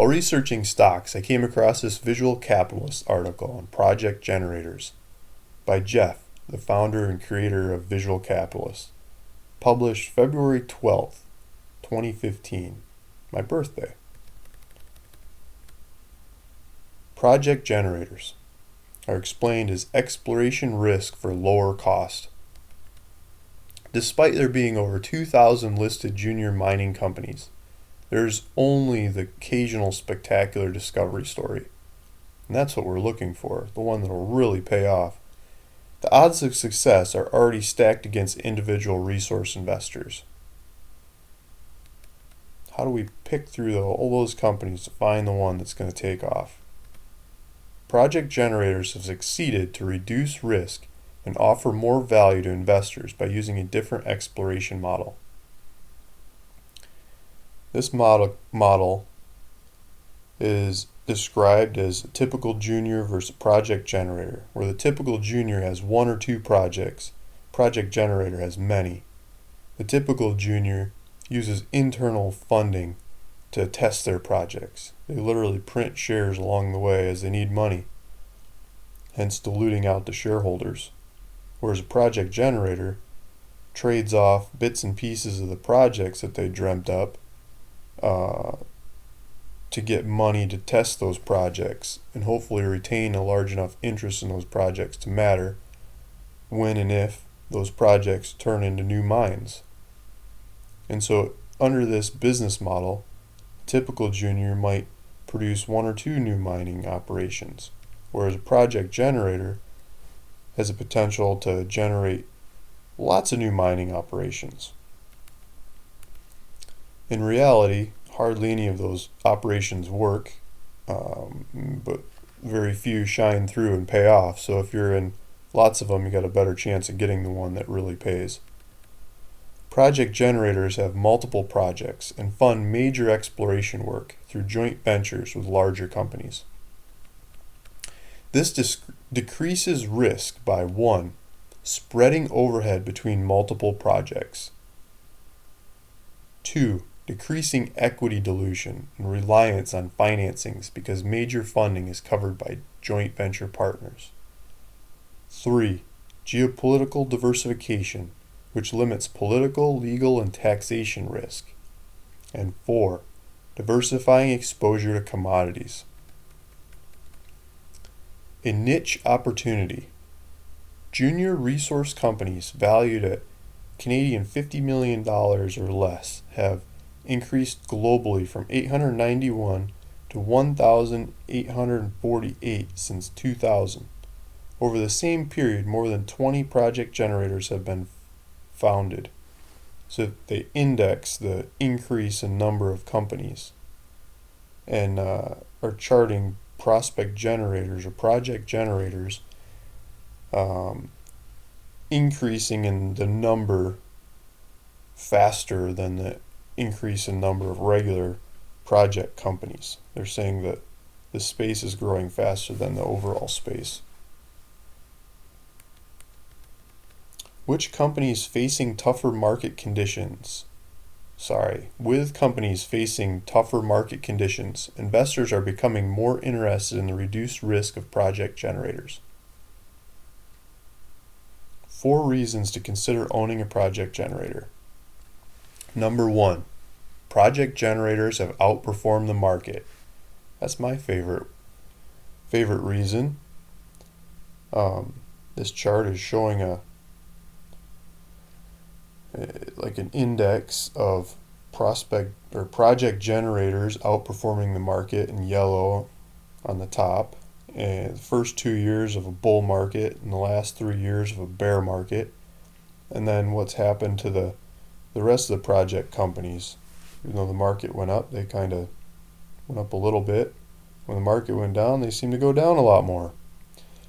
While researching stocks, I came across this Visual Capitalist article on project generators by Jeff, the founder and creator of Visual Capitalist, published February 12th, 2015, my birthday. Project generators are explained as exploration risk for lower cost. Despite there being over 2,000 listed junior mining companies, there's only the occasional spectacular discovery story. And that's what we're looking for, the one that'll really pay off. The odds of success are already stacked against individual resource investors. How do we pick through all those companies to find the one that's going to take off? Project generators have succeeded to reduce risk and offer more value to investors by using a different exploration model. This model is described as a typical junior versus project generator, where the typical junior has one or two projects, project generator has many. The typical junior uses internal funding to test their projects. They literally print shares along the way as they need money, hence diluting out the shareholders. Whereas a project generator trades off bits and pieces of the projects that they dreamt up to get money to test those projects and hopefully retain a large enough interest in those projects to matter when and if those projects turn into new mines. And so under this business model, a typical junior might produce one or two new mining operations, whereas a project generator has a potential to generate lots of new mining operations. In reality, hardly any of those operations work, but very few shine through and pay off. So if you're in lots of them, you got a better chance of getting the one that really pays. Project generators have multiple projects and fund major exploration work through joint ventures with larger companies. This decreases risk by 1. Spreading overhead between multiple projects. 2. Decreasing equity dilution and reliance on financings because major funding is covered by joint venture partners. 3. Geopolitical diversification, which limits political, legal, and taxation risk. And 4. Diversifying exposure to commodities. A niche opportunity. Junior resource companies valued at Canadian $50 million or less have increased globally from 891 to 1,848 since 2000. Over the same period, more than 20 project generators have been founded. So they index the increase in number of companies and are charting prospect generators or project generators increasing in the number faster than the increase in number of regular project companies. They're saying that the space is growing faster than the overall space. With companies facing tougher market conditions, investors are becoming more interested in the reduced risk of project generators. 4 reasons to consider owning a project generator. Number 1, project generators have outperformed the market. That's my favorite reason. This chart is showing an index of project generators outperforming the market in yellow on the top, and the first 2 years of a bull market and the last 3 years of a bear market, and then what's happened to the rest of the project companies. Even though the market went up, they kind of went up a little bit. When the market went down, they seem to go down a lot more.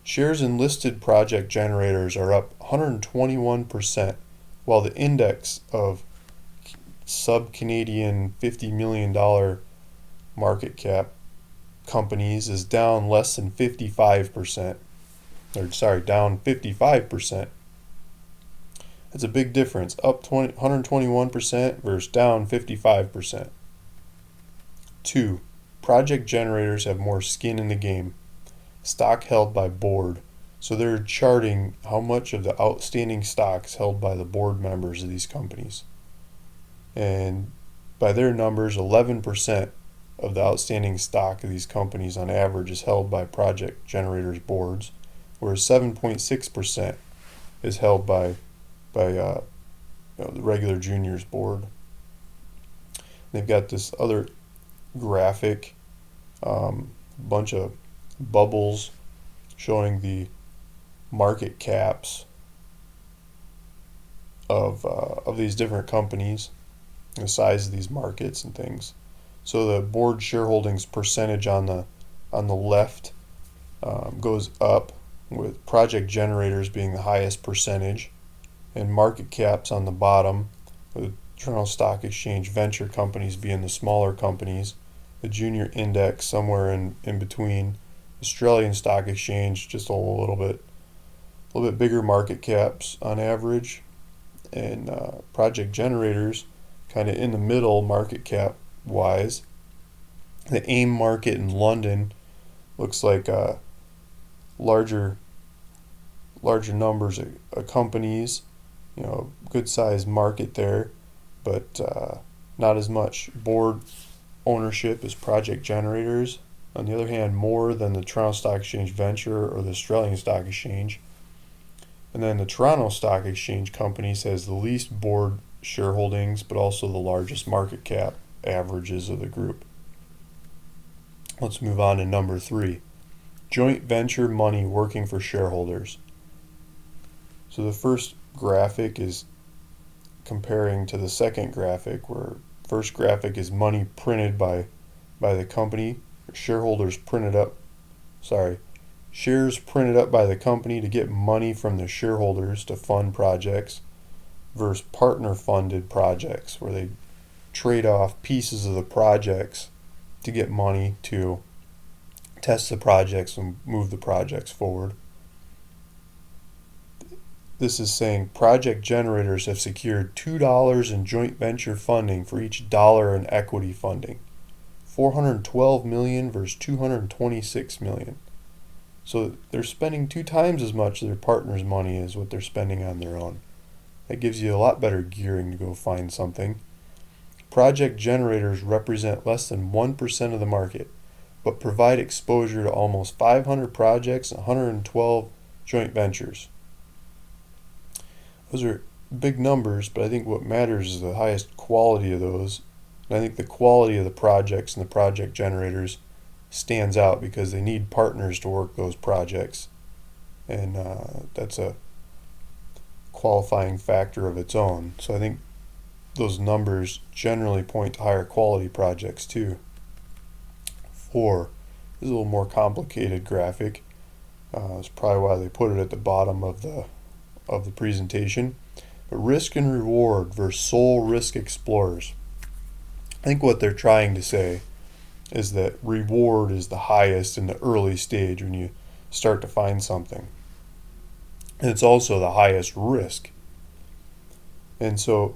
Shares in listed project generators are up 121%, while the index of sub-Canadian $50 million market cap companies is down less than 55%. Down 55%. That's a big difference. Up 121% versus down 55%. 2. project generators have more skin in the game, stock held by board. So they're charting how much of the outstanding stock is held by the board members of these companies. And by their numbers, 11% of the outstanding stock of these companies on average is held by project generators boards, whereas 7.6% is held by the regular juniors board. They've got this other graphic, bunch of bubbles showing the market caps of these different companies, the size of these markets and things. So the board shareholdings percentage on the left goes up, with project generators being the highest percentage, and market caps on the bottom, with Toronto Stock Exchange venture companies being the smaller companies, the junior index somewhere in between, Australian Stock Exchange just a little bit bigger market caps on average, and project generators kind of in the middle market cap wise. The AIM market in London looks like larger numbers of companies, good sized market there, but not as much board ownership as project generators. On the other hand, more than the Toronto Stock Exchange Venture or the Australian Stock Exchange. And then the Toronto Stock Exchange companies has the least board shareholdings, but also the largest market cap averages of the group. Let's move on to number 3. Joint venture money working for shareholders. So the first graphic is comparing to the second graphic, where first graphic is money printed by the company, shares printed up by the company to get money from the shareholders to fund projects, versus partner funded projects, where they trade off pieces of the projects to get money to test the projects and move the projects forward. This is saying project generators have secured $2 in joint venture funding for each dollar in equity funding. $412 million versus $226 million. So they're spending 2 times as much of their partner's money as what they're spending on their own. That gives you a lot better gearing to go find something. Project generators represent less than 1% of the market, but provide exposure to almost 500 projects and 112 joint ventures. Those are big numbers, but I think what matters is the highest quality of those. And I think the quality of the projects and the project generators stands out because they need partners to work those projects. And that's a qualifying factor of its own. So I think those numbers generally point to higher quality projects too. 4 is a little more complicated graphic. That's probably why they put it at the bottom of the presentation. But risk and reward versus sole risk explorers. I think what they're trying to say is that reward is the highest in the early stage when you start to find something. And it's also the highest risk. And so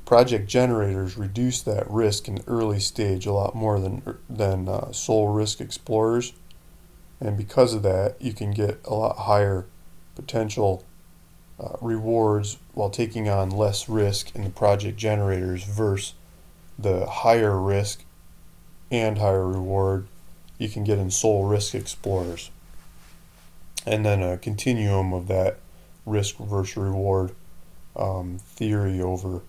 project generators reduce that risk in the early stage a lot more than sole risk explorers. And because of that, you can get a lot higher potential rewards while taking on less risk in the project generators versus the higher risk and higher reward you can get in sole risk explorers. And then a continuum of that risk versus reward theory over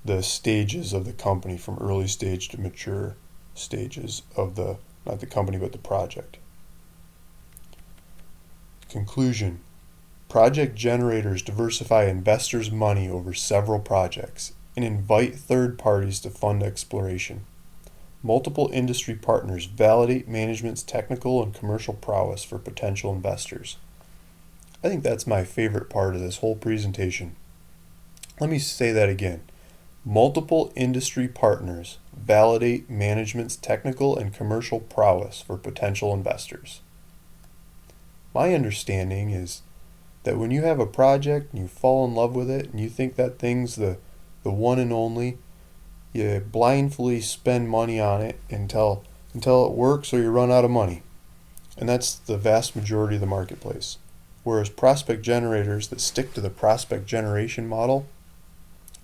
the stages of the company, from early stage to mature stages of not the company but the project. Conclusion. Project generators diversify investors' money over several projects and invite third parties to fund exploration. Multiple industry partners validate management's technical and commercial prowess for potential investors. I think that's my favorite part of this whole presentation. Let me say that again. Multiple industry partners validate management's technical and commercial prowess for potential investors. My understanding is that when you have a project and you fall in love with it and you think that thing's the one and only, You blindly spend money on it until it works or you run out of money. And that's the vast majority of the marketplace. Whereas prospect generators that stick to the prospect generation model,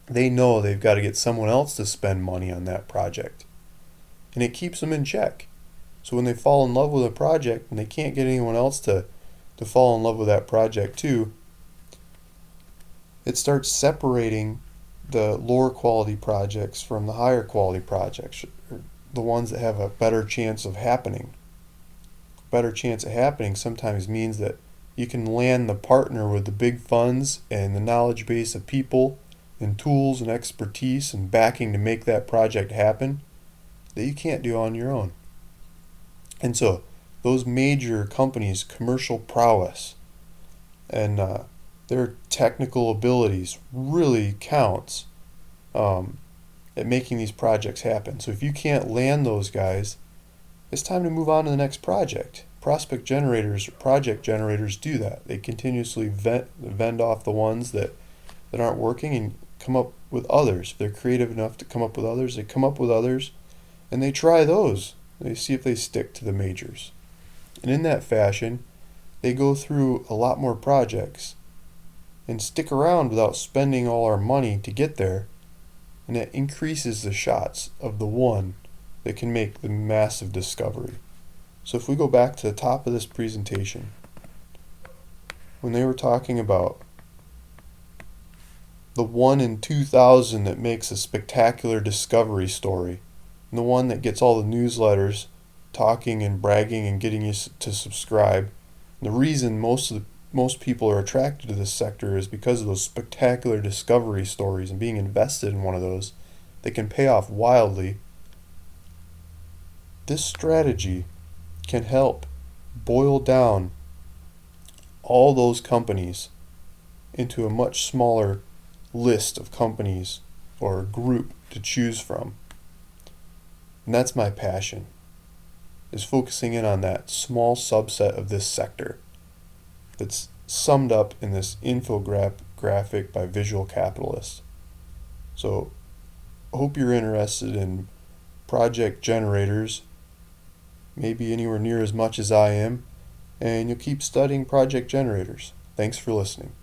they know they've got to get someone else to spend money on that project. And it keeps them in check. So when they fall in love with a project and they can't get anyone else to fall in love with that project too, it starts separating the lower quality projects from the higher quality projects, the ones that have a better chance of happening. Better chance of happening sometimes means that you can land the partner with the big funds and the knowledge base of people and tools and expertise and backing to make that project happen that you can't do on your own. And so those major companies' commercial prowess and their technical abilities really counts at making these projects happen. So if you can't land those guys, it's time to move on to the next project. Prospect generators, project generators do that. They continuously vend off the ones that aren't working and come up with others. If they're creative enough to come up with others, they come up with others and they try those. They see if they stick to the majors. And in that fashion, they go through a lot more projects and stick around without spending all our money to get there. And it increases the shots of the one that can make the massive discovery. So if we go back to the top of this presentation, when they were talking about the 1 in 2,000 that makes a spectacular discovery story, and the one that gets all the newsletters talking and bragging and getting you to subscribe, and the reason most people are attracted to this sector is because of those spectacular discovery stories and being invested in one of those that can pay off wildly. This strategy can help boil down all those companies into a much smaller list of companies or a group to choose from. And that's my passion, is focusing in on that small subset of this sector that's summed up in this infographic by Visual Capitalist. So I hope you're interested in project generators, maybe anywhere near as much as I am, and you'll keep studying project generators. Thanks for listening.